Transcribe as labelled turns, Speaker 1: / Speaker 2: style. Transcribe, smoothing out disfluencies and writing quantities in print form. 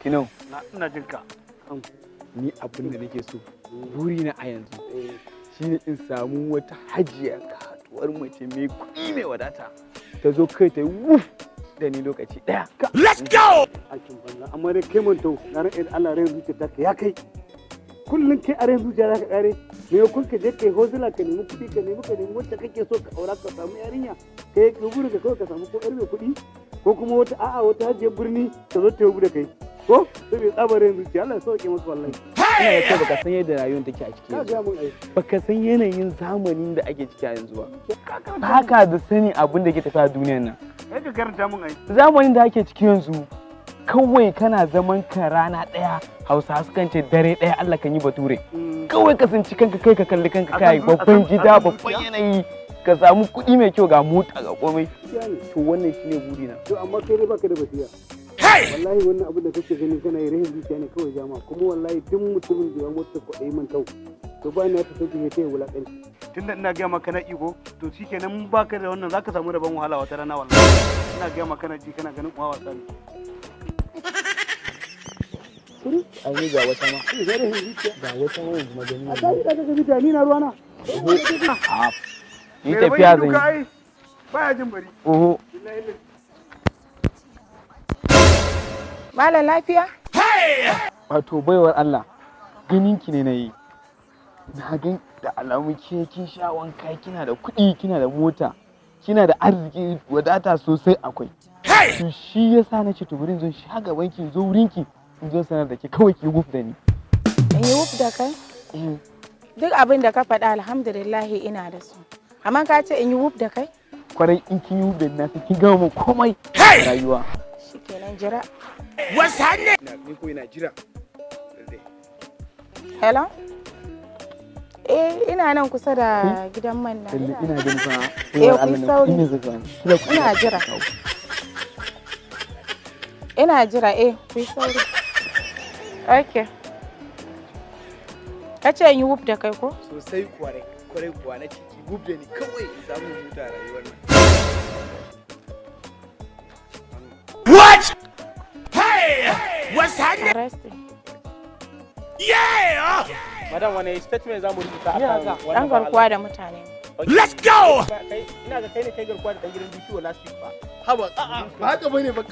Speaker 1: Kinau.
Speaker 2: Ina jin ka.
Speaker 1: Ni abin da nake so, buri na a yanzu shine in samu wata hajiya katuwar mace mai kuɗi mai wadata. Ta zo kai ta yi wuf da ni lokaci ɗaya.
Speaker 2: Let's go!
Speaker 3: Aikin banza, amma dai kai manto, na ran Allah rai zuciya ta ya kai. Kullum kai a rai zuciya za ka kare. Me kun ka je kai hozula ka nemi kuɗi ka nemi wacce kake so ka aura ka samu yarinya. Kai burin ka kawai ka samu ko yar mai kuɗi ko kuma wata hajiyar birni ta zo ta yi da kai. Ko sai bai tsaba rai zuciya Allah ya sauke maka wallahi.
Speaker 1: Ina da kyau baka san yadda rayuwar take a ciki yanzu. Baka san yanayin zamanin da ake ciki a yanzu ba. Haka da sani abin da ke tafiya a duniyar nan.
Speaker 3: Kai ka karanta mun ai.
Speaker 1: Zamanin da ake ciki yanzu kawai kana zaman ka rana ɗaya Hausa sukan ce dare ɗaya Allah kan yi bature. Kawai ka tsinci kanka kai ka kalli kanka kai babban gida babban yanayi ka samu kuɗi mai kyau ga mota ga komai. To wannan shine burina.
Speaker 3: To amma kai dai baka da basira. Wallahi wannan abin da kake gani kana yi rahin zuciya ne kawai jama'a kuma wallahi duk mutumin da ya mutu kwaɗayi man tau to ba ni ta sauki ya taya wulaƙanci.
Speaker 2: Tunda ina gaya maka na iko to shikenan baka da wannan zaka samu rabon wahala wata rana wallahi. Ina gaya maka na ji kana ganin uwa wasa ne.
Speaker 1: Ai ni ga wata ma. Ga wata ma yanzu magani.
Speaker 3: A kai da kake bita ni na ruwana.
Speaker 1: Ni tafiya zan yi.
Speaker 3: Baya jin bari.
Speaker 1: Oho.
Speaker 4: Malam lafiya?
Speaker 1: Wato baiwar Allah, ganinki ne na yi. Na gan da alamun kin sha wanka kina da kuɗi, kina da mota, kina da arziki wadata sosai akwai. To shi yasa na ce to bari zo sha gaban ki zo wurin ki in zo sanar da ke kawai ki wuf da ni.
Speaker 4: In yi wuf da kai? Duk abin da ka faɗa alhamdulillah ina da su. Amma ka ce in yi wuf da kai?
Speaker 1: Kwarai in kin yi wuf da ni na sai kin gama min komai a rayuwa.
Speaker 4: Shikenan jira.
Speaker 1: Wasu hannu? Ni ko ina jira.
Speaker 4: Hello? Ina nan kusa da gidan man nan.
Speaker 1: Ina jin fa.
Speaker 4: Ku sauri. Ina jira. Ina jira ku yi sauri. Okay. Ka ce in yi wuf da kai ko?
Speaker 1: Sosai kwarai kuwa na ciki wuf da ni kawai in samu huta rayuwar nan. What? Hey! What's happening? Yeah!
Speaker 2: Madam wani statement zamu rubuta akan wannan
Speaker 4: dan garkuwa da mutane.
Speaker 2: Let's go! Ina ga kai ne kai garkuwa da dan gidan BPO last week ba.
Speaker 1: Haba, ba haka bane ba.